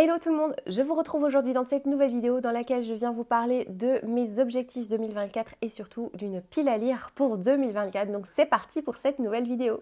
Hello tout le monde, je vous retrouve aujourd'hui dans cette nouvelle vidéo dans laquelle je viens vous parler de mes objectifs 2024 et surtout d'une pile à lire pour 2024. Donc c'est parti pour cette nouvelle vidéo.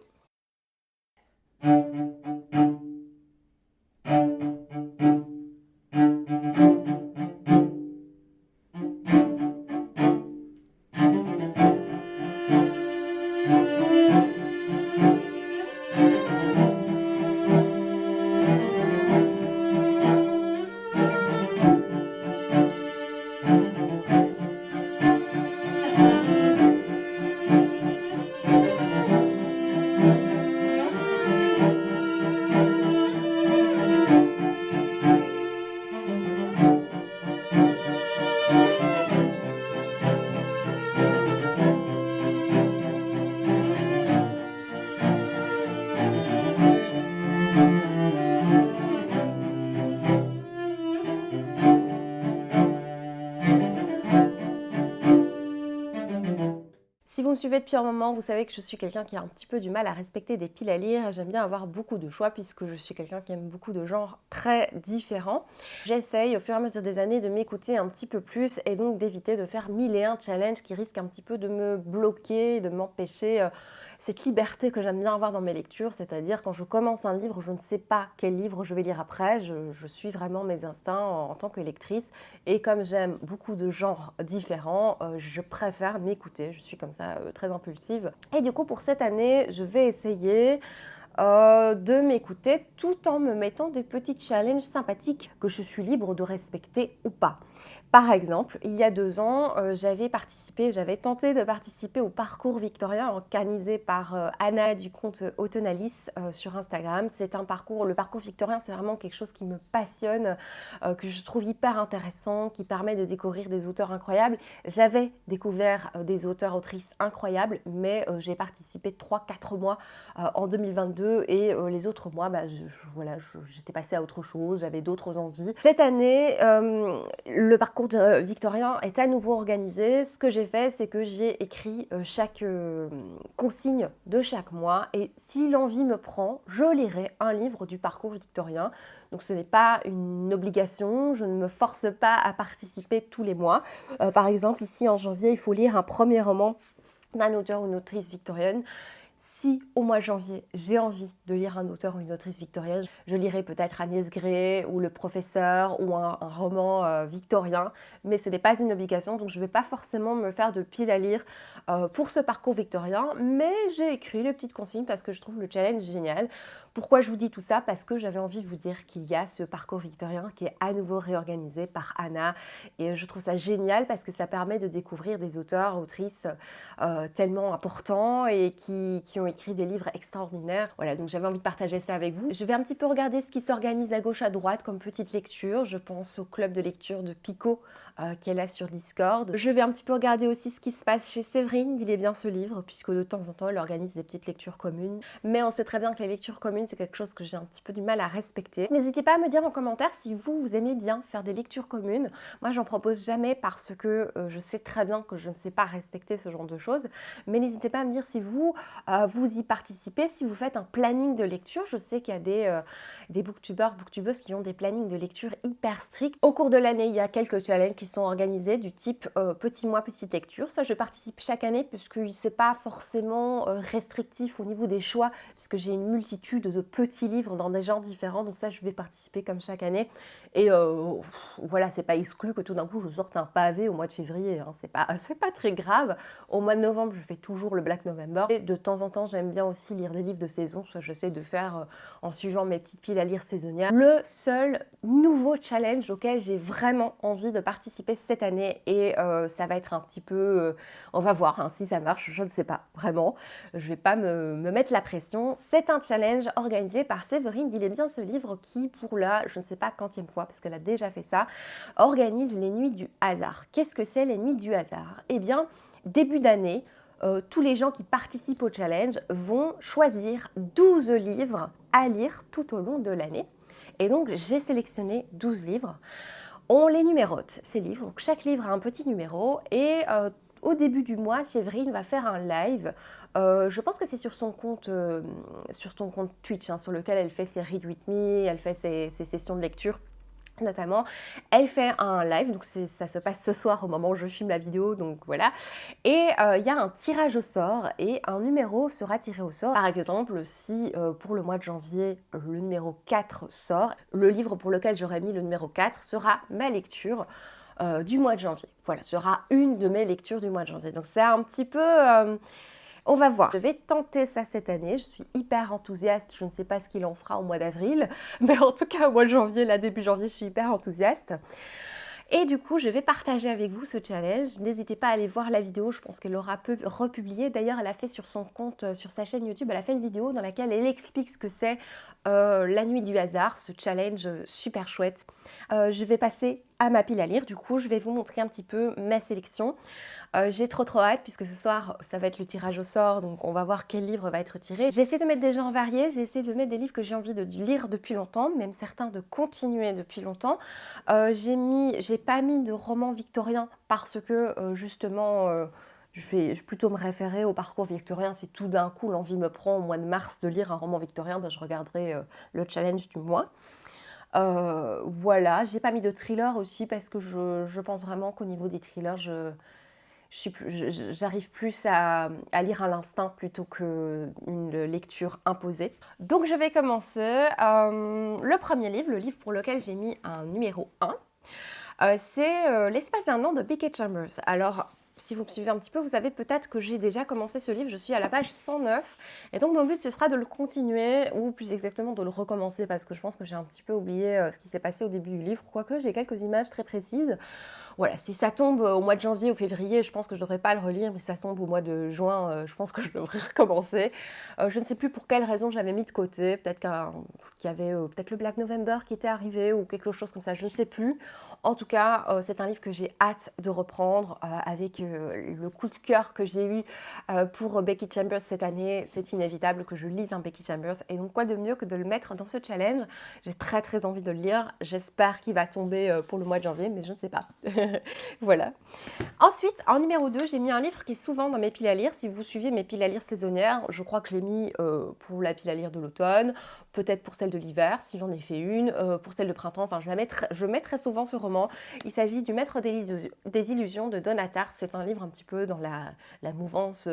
Si vous me suivez depuis un moment, vous savez que je suis quelqu'un qui a un petit peu du mal à respecter des piles à lire. J'aime bien avoir beaucoup de choix puisque je suis quelqu'un qui aime beaucoup de genres très différents. J'essaye au fur et à mesure des années de m'écouter un petit peu plus et donc d'éviter de faire 1001 challenges qui risquent un petit peu de me bloquer, de m'empêcher cette liberté que j'aime bien avoir dans mes lectures, c'est-à-dire quand je commence un livre, je ne sais pas quel livre je vais lire après, je suis vraiment mes instincts en tant que lectrice et comme j'aime beaucoup de genres différents, je préfère m'écouter, je suis comme ça très impulsive. Et du coup pour cette année, je vais essayer de m'écouter tout en me mettant des petits challenges sympathiques que je suis libre de respecter ou pas. Par exemple, il y a 2 ans, j'avais tenté de participer au parcours victorien organisé par Anna du compte Autonalis sur Instagram. C'est un parcours, le parcours victorien, c'est vraiment quelque chose qui me passionne, que je trouve hyper intéressant, qui permet de découvrir des auteurs incroyables. J'avais découvert des auteurs-autrices incroyables, mais j'ai participé 3-4 mois en 2022 et les autres mois, j'étais passée à autre chose, j'avais d'autres envies. Cette année, le parcours victorien est à nouveau organisé. Ce que j'ai fait, c'est que j'ai écrit chaque consigne de chaque mois et si l'envie me prend, je lirai un livre du parcours victorien. Donc ce n'est pas une obligation, je ne me force pas à participer tous les mois. Par exemple, ici en janvier, il faut lire un premier roman d'un auteur ou une autrice victorienne. Si au mois de janvier, j'ai envie de lire un auteur ou une autrice victorienne, je lirai peut-être Agnès Gray ou Le Professeur ou un roman victorien, mais ce n'est pas une obligation, donc je ne vais pas forcément me faire de pile à lire pour ce parcours victorien, mais j'ai écrit les petites consignes parce que je trouve le challenge génial. Pourquoi je vous dis tout ça? Parce que j'avais envie de vous dire qu'il y a ce parcours victorien qui est à nouveau réorganisé par Anna et je trouve ça génial parce que ça permet de découvrir des auteurs, autrices tellement importants et qui ont écrit des livres extraordinaires. Voilà, donc j'avais envie de partager ça avec vous. Je vais un petit peu regarder ce qui s'organise à gauche, à droite comme petite lecture. Je pense au club de lecture de Pico qui est là sur Discord. Je vais un petit peu regarder aussi ce qui se passe chez Séverine, il est bien ce livre, puisque de temps en temps, elle organise des petites lectures communes. Mais on sait très bien que les lectures communes, c'est quelque chose que j'ai un petit peu du mal à respecter. N'hésitez pas à me dire en commentaire si vous aimez bien faire des lectures communes. Moi, j'en propose jamais parce que je sais très bien que je ne sais pas respecter ce genre de choses. Mais n'hésitez pas à me dire si vous y participez, si vous faites un planning de lecture. Je sais qu'il y a des booktubeurs, booktubeuses qui ont des plannings de lecture hyper stricts. Au cours de l'année, il y a quelques challenges qui sont organisés du type petit mois, petite lecture. Ça, je participe chaque année puisque c'est pas forcément restrictif au niveau des choix puisque j'ai une multitude de petits livres dans des genres différents. Donc ça, je vais participer comme chaque année. Et voilà, c'est pas exclu que tout d'un coup, je sorte un pavé au mois de février. Hein. C'est pas très grave. Au mois de novembre, je fais toujours le Black November. Et de temps en temps, j'aime bien aussi lire des livres de saison. Ça, j'essaie de faire en suivant mes petites piles à lire saisonnières. Le seul nouveau challenge auquel j'ai vraiment envie de participer cette année et ça va être un petit peu... on va voir hein, si ça marche, je ne sais pas, vraiment. Je vais pas me mettre la pression. C'est un challenge organisé par Séverine d'Il est bien ce livre qui, pour la, je ne sais pas quantième fois, parce qu'elle a déjà fait ça, organise les nuits du hasard. Qu'est-ce que c'est les nuits du hasard? Eh bien, début d'année, tous les gens qui participent au challenge vont choisir 12 livres à lire tout au long de l'année. Et donc, j'ai sélectionné 12 livres. On les numérote, ces livres. Donc, chaque livre a un petit numéro. Et au début du mois, Séverine va faire un live. Je pense que c'est sur son compte Twitch, hein, sur lequel elle fait ses Read With Me, elle fait ses sessions de lecture. notamment, elle fait un live, donc ça se passe ce soir au moment où je filme la vidéo, donc voilà. Et il y a un tirage au sort et un numéro sera tiré au sort. Par exemple, si pour le mois de janvier, le numéro 4 sort, le livre pour lequel j'aurais mis le numéro 4 sera ma lecture du mois de janvier. Voilà, sera une de mes lectures du mois de janvier. Donc c'est un petit peu... on va voir. Je vais tenter ça cette année. Je suis hyper enthousiaste. Je ne sais pas ce qu'il en sera au mois d'avril. Mais en tout cas, au mois de janvier, là, début janvier, je suis hyper enthousiaste. Et du coup, je vais partager avec vous ce challenge. N'hésitez pas à aller voir la vidéo, je pense qu'elle aura peu republié. D'ailleurs, elle a fait sur son compte, sur sa chaîne YouTube, elle a fait une vidéo dans laquelle elle explique ce que c'est la nuit du hasard, ce challenge super chouette. Je vais passer à ma pile à lire. Du coup, je vais vous montrer un petit peu ma sélection. J'ai trop hâte puisque ce soir, ça va être le tirage au sort, donc on va voir quel livre va être tiré. J'ai essayé de mettre des genres variés, j'ai essayé de mettre des livres que j'ai envie de lire depuis longtemps, même certains de continuer depuis longtemps. J'ai pas mis de romans victoriens parce que justement... je vais plutôt me référer au parcours victorien. Si tout d'un coup l'envie me prend au mois de mars de lire un roman victorien, ben je regarderai le challenge du mois. Voilà, j'ai pas mis de thriller aussi parce que je pense vraiment qu'au niveau des thrillers, j'arrive plus à lire à l'instinct plutôt qu'une lecture imposée. Donc je vais commencer. Le premier livre, le livre pour lequel j'ai mis un numéro 1, c'est L'espace d'un an de Becky Chambers. Alors, si vous me suivez un petit peu, vous savez peut-être que j'ai déjà commencé ce livre, je suis à la page 109, et donc mon but ce sera de le continuer, ou plus exactement de le recommencer, parce que je pense que j'ai un petit peu oublié ce qui s'est passé au début du livre, quoique j'ai quelques images très précises. Voilà, si ça tombe au mois de janvier ou février, je pense que je ne devrais pas le relire, mais si ça tombe au mois de juin, je pense que je devrais recommencer. Je ne sais plus pour quelle raison j'avais mis de côté, peut-être qu'il y avait peut-être le Black November qui était arrivé ou quelque chose comme ça, je ne sais plus. En tout cas, c'est un livre que j'ai hâte de reprendre avec le coup de cœur que j'ai eu pour Becky Chambers cette année. C'est inévitable que je lise un Becky Chambers, et donc quoi de mieux que de le mettre dans ce challenge. J'ai très envie de le lire, j'espère qu'il va tomber pour le mois de janvier, mais je ne sais pas. Voilà. Ensuite, en numéro 2, j'ai mis un livre qui est souvent dans mes piles à lire. Si vous suivez mes piles à lire saisonnières, je crois que je l'ai mis pour la pile à lire de l'automne, peut-être pour celle de l'hiver, si j'en ai fait une, pour celle de printemps. Enfin, je mets très souvent ce roman. Il s'agit du Maître des illusions de Donna Tartt. C'est un livre un petit peu dans la mouvance...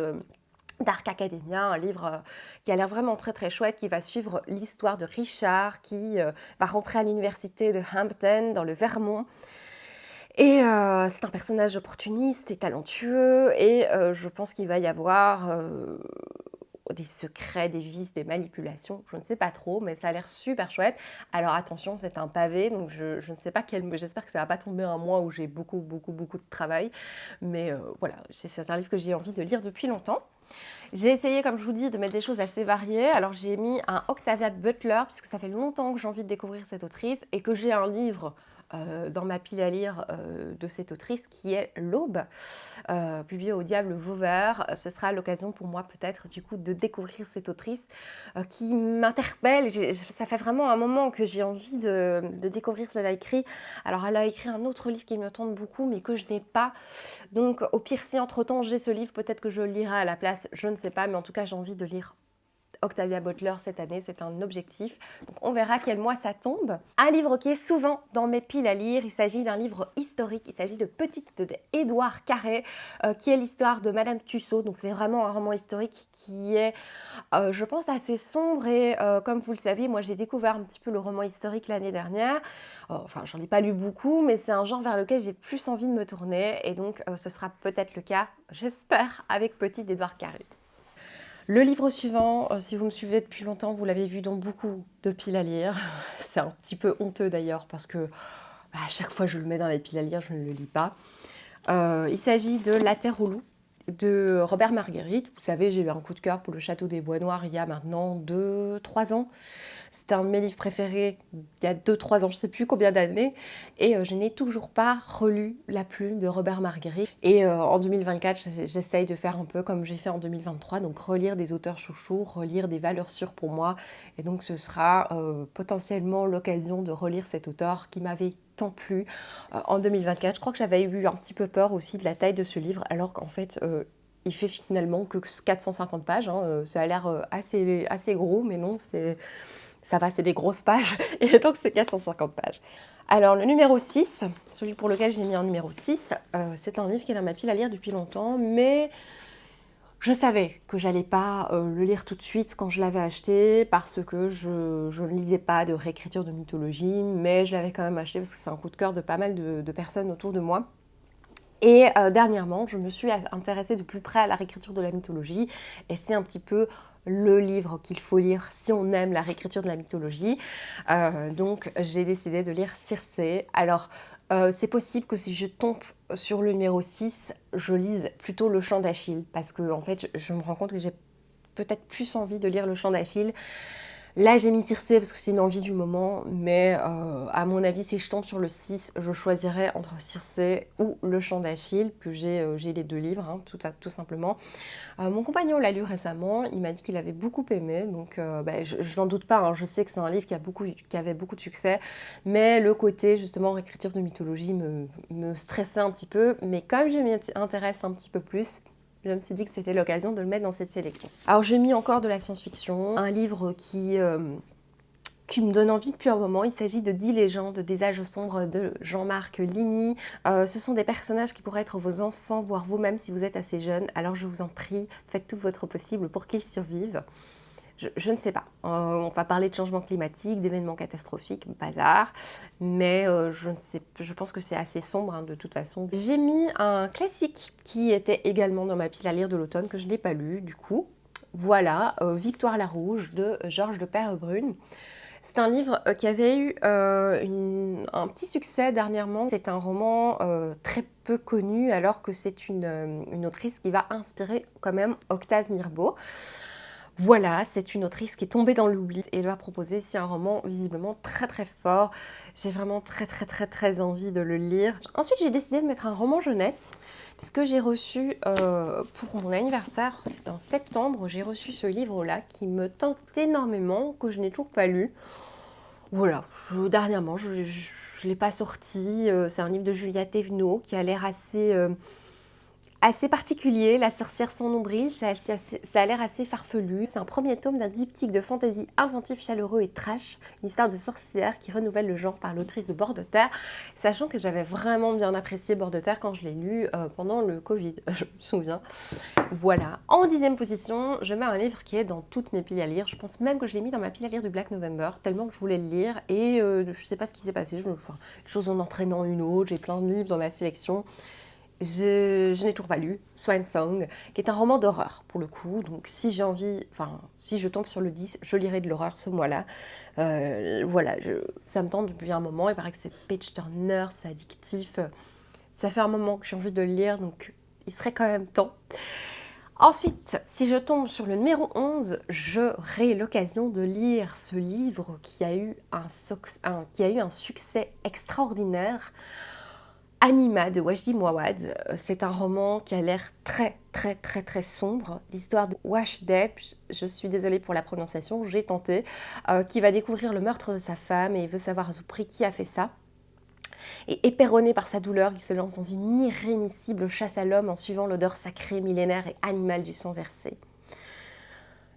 Dark Academia, un livre qui a l'air vraiment très chouette, qui va suivre l'histoire de Richard, qui va rentrer à l'université de Hampton, dans le Vermont. Et c'est un personnage opportuniste et talentueux, et je pense qu'il va y avoir des secrets, des vices, des manipulations, je ne sais pas trop, mais ça a l'air super chouette. Alors attention, c'est un pavé, donc je ne sais pas j'espère que ça va pas tomber un mois où j'ai beaucoup de travail, mais voilà, c'est un livre que j'ai envie de lire depuis longtemps. J'ai essayé, comme je vous dis, de mettre des choses assez variées. Alors j'ai mis un Octavia Butler, puisque ça fait longtemps que j'ai envie de découvrir cette autrice, et que j'ai un livre dans ma pile à lire de cette autrice qui est L'Aube, publié au Diable Vauvert. Ce sera l'occasion pour moi peut-être du coup de découvrir cette autrice qui m'interpelle. Ça fait vraiment un moment que j'ai envie de découvrir ce qu'elle a écrit. Alors elle a écrit un autre livre qui me tente beaucoup mais que je n'ai pas. Donc au pire, si entre-temps j'ai ce livre, peut-être que je le lirai à la place, je ne sais pas, mais en tout cas j'ai envie de lire Octavia Butler cette année, c'est un objectif. Donc on verra quel mois ça tombe. Un livre qui est souvent dans mes piles à lire, il s'agit d'un livre historique, il s'agit de Petite de Édouard Carré, qui est l'histoire de Madame Tussaud. Donc c'est vraiment un roman historique qui est, je pense, assez sombre, et comme vous le savez, moi j'ai découvert un petit peu le roman historique l'année dernière. Enfin, j'en ai pas lu beaucoup, mais c'est un genre vers lequel j'ai plus envie de me tourner, et donc ce sera peut-être le cas, j'espère, avec Petite d'Édouard Carré. Le livre suivant, si vous me suivez depuis longtemps, vous l'avez vu dans beaucoup de piles à lire. C'est un petit peu honteux d'ailleurs parce que à chaque fois je le mets dans les piles à lire, je ne le lis pas. Il s'agit de La Terre aux loups de Robert Marguerite. Vous savez, j'ai eu un coup de cœur pour le Château des Bois Noirs il y a maintenant 2-3 ans. C'était un de mes livres préférés il y a 2-3 ans, je ne sais plus combien d'années. Et je n'ai toujours pas relu La Plume de Robert Marguerite. Et en 2024, j'essaye de faire un peu comme j'ai fait en 2023, donc relire des auteurs chouchous, relire des valeurs sûres pour moi. Et donc ce sera potentiellement l'occasion de relire cet auteur qui m'avait tant plu en 2024. Je crois que j'avais eu un petit peu peur aussi de la taille de ce livre, alors qu'en fait... il fait finalement que 450 pages, hein. Ça a l'air assez gros, mais non, Ça va, c'est des grosses pages, et donc c'est 450 pages. Alors le numéro 6, celui pour lequel j'ai mis un numéro 6, c'est un livre qui est dans ma pile à lire depuis longtemps, mais je savais que j'allais pas le lire tout de suite quand je l'avais acheté, parce que je ne lisais pas de réécriture de mythologie, mais je l'avais quand même acheté parce que c'est un coup de cœur de pas mal de personnes autour de moi. Et dernièrement, je me suis intéressée de plus près à la réécriture de la mythologie, et c'est un petit peu le livre qu'il faut lire si on aime la réécriture de la mythologie. Donc j'ai décidé de lire Circé. Alors c'est possible que si je tombe sur le numéro 6, je lise plutôt le Chant d'Achille, parce que en fait je me rends compte que j'ai peut-être plus envie de lire le Chant d'Achille. Là, j'ai mis Circé parce que c'est une envie du moment, mais à mon avis, si je tombe sur le 6, je choisirais entre Circé ou Le Chant d'Achille, que j'ai les deux livres, hein, tout simplement. Mon compagnon l'a lu récemment, il m'a dit qu'il avait beaucoup aimé, donc je n'en doute pas, hein, je sais que c'est un livre qui avait beaucoup de succès, mais le côté justement réécriture de mythologie me stressait un petit peu, mais comme je m'y intéresse un petit peu plus, je me suis dit que c'était l'occasion de le mettre dans cette sélection. Alors j'ai mis encore de la science-fiction, un livre qui me donne envie depuis un moment. Il s'agit de 10 légendes des âges sombres de Jean-Marc Ligny. Ce sont des personnages qui pourraient être vos enfants, voire vous-même si vous êtes assez jeune. Alors je vous en prie, faites tout votre possible pour qu'ils survivent. Je ne sais pas. On va parler de changement climatique, d'événements catastrophiques, bazar. Mais je pense que c'est assez sombre hein, de toute façon. J'ai mis un classique qui était également dans ma pile à lire de l'automne, que je n'ai pas lu du coup. Voilà, Victoire la Rouge de Georges de Perrebrune. C'est un livre qui avait eu un petit succès dernièrement. C'est un roman très peu connu alors que c'est une autrice qui va inspirer quand même Octave Mirbeau. Voilà, c'est une autrice qui est tombée dans l'oubli et elle va proposer ici un roman visiblement très très fort. J'ai vraiment très envie de le lire. Ensuite, j'ai décidé de mettre un roman jeunesse puisque j'ai reçu pour mon anniversaire, c'était en septembre, j'ai reçu ce livre-là qui me tente énormément, que je n'ai toujours pas lu. Voilà, dernièrement, je ne l'ai pas sorti. C'est un livre de Julia Thévenot qui a l'air assez particulier, La sorcière sans nombril, ça a l'air assez farfelu. C'est un premier tome d'un diptyque de fantaisie inventif, chaleureux et trash, une histoire de sorcière qui renouvelle le genre par l'autrice de Bord de Terre, sachant que j'avais vraiment bien apprécié Bord de Terre quand je l'ai lu pendant le Covid, je me souviens. Voilà. En 10e position, je mets un livre qui est dans toutes mes piles à lire. Je pense même que je l'ai mis dans ma pile à lire du Black November, tellement que je voulais le lire. Et je ne sais pas ce qui s'est passé. Une chose en entraînant une autre. J'ai plein de livres dans ma sélection. Je n'ai toujours pas lu Swan Song, qui est un roman d'horreur pour le coup. Donc si j'ai envie, si je tombe sur le 10, je lirai de l'horreur ce mois-là. Voilà, ça me tente depuis un moment. Il paraît que c'est page turner, c'est addictif. Ça fait un moment que j'ai envie de le lire, donc il serait quand même temps. Ensuite, si je tombe sur le numéro 11, j'aurai l'occasion de lire ce livre qui a eu un succès extraordinaire. Anima de Wajdi Mouawad, c'est un roman qui a l'air très sombre. L'histoire de Washdeb, je suis désolée pour la prononciation, j'ai tenté, qui va découvrir le meurtre de sa femme et veut savoir à tout prix qui a fait ça. Et éperonné par sa douleur, il se lance dans une irrémissible chasse à l'homme en suivant l'odeur sacrée, millénaire et animale du sang versé.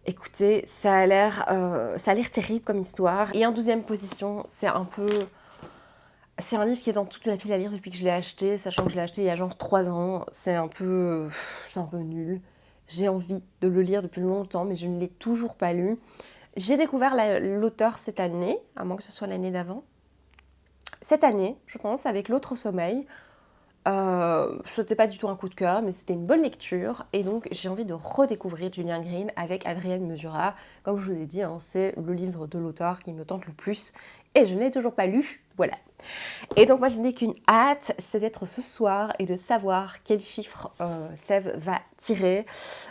Écoutez, ça a l'air terrible comme histoire. Et en 12e position, c'est un livre qui est dans toute ma pile à lire depuis que je l'ai acheté, sachant que je l'ai acheté il y a genre 3 ans. C'est un peu nul. J'ai envie de le lire depuis longtemps, mais je ne l'ai toujours pas lu. J'ai découvert l'auteur cette année, à moins que ce soit l'année d'avant. Cette année, je pense, avec L'autre sommeil. C'était pas du tout un coup de cœur, mais c'était une bonne lecture. Et donc, j'ai envie de redécouvrir Julien Green avec Adrienne Mesura. Comme je vous ai dit, hein, c'est le livre de l'auteur qui me tente le plus. Et je ne l'ai toujours pas lu. Voilà. Et donc moi je n'ai qu'une hâte, c'est d'être ce soir et de savoir quel chiffre Sève va tirer,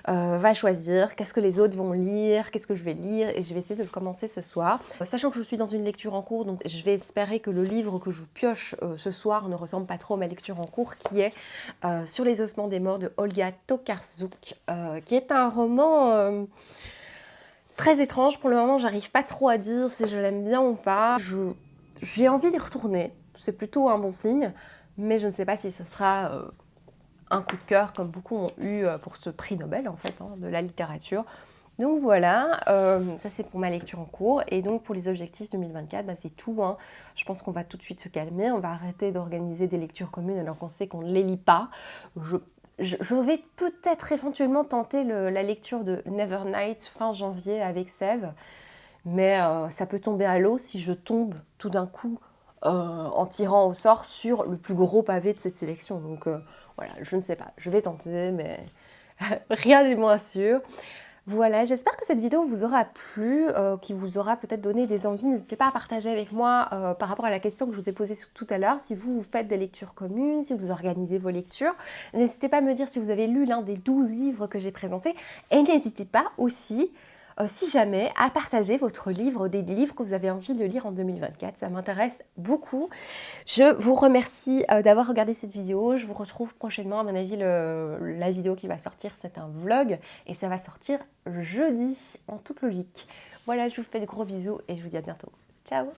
va choisir, qu'est-ce que les autres vont lire, qu'est-ce que je vais lire, et je vais essayer de le commencer ce soir. Sachant que je suis dans une lecture en cours, donc je vais espérer que le livre que je pioche ce soir ne ressemble pas trop à ma lecture en cours, qui est Sur les ossements des morts de Olga Tokarczuk, qui est un roman très étrange. Pour le moment, j'arrive pas trop à dire si je l'aime bien ou pas. J'ai envie d'y retourner, c'est plutôt un bon signe, mais je ne sais pas si ce sera un coup de cœur comme beaucoup ont eu pour ce prix Nobel en fait, hein, de la littérature. Donc voilà, ça c'est pour ma lecture en cours. Et donc pour les objectifs 2024, bah, c'est tout, hein. Je pense qu'on va tout de suite se calmer, on va arrêter d'organiser des lectures communes alors qu'on sait qu'on ne les lit pas. Je vais peut-être éventuellement tenter la lecture de Nevernight fin janvier avec Sève, mais ça peut tomber à l'eau si je tombe tout d'un coup en tirant au sort sur le plus gros pavé de cette sélection. Donc voilà, je ne sais pas, je vais tenter, mais rien n'est moins sûr. Voilà, j'espère que cette vidéo vous aura plu, qui vous aura peut-être donné des envies. N'hésitez pas à partager avec moi par rapport à la question que je vous ai posée tout à l'heure, si vous faites des lectures communes, si vous organisez vos lectures. N'hésitez pas à me dire si vous avez lu l'un des 12 livres que j'ai présentés. Et n'hésitez pas aussi, si jamais, à partager votre livre, des livres que vous avez envie de lire en 2024. Ça m'intéresse beaucoup. Je vous remercie d'avoir regardé cette vidéo. Je vous retrouve prochainement. À mon avis, la vidéo qui va sortir, c'est un vlog. Et ça va sortir jeudi, en toute logique. Voilà, je vous fais de gros bisous et je vous dis à bientôt. Ciao!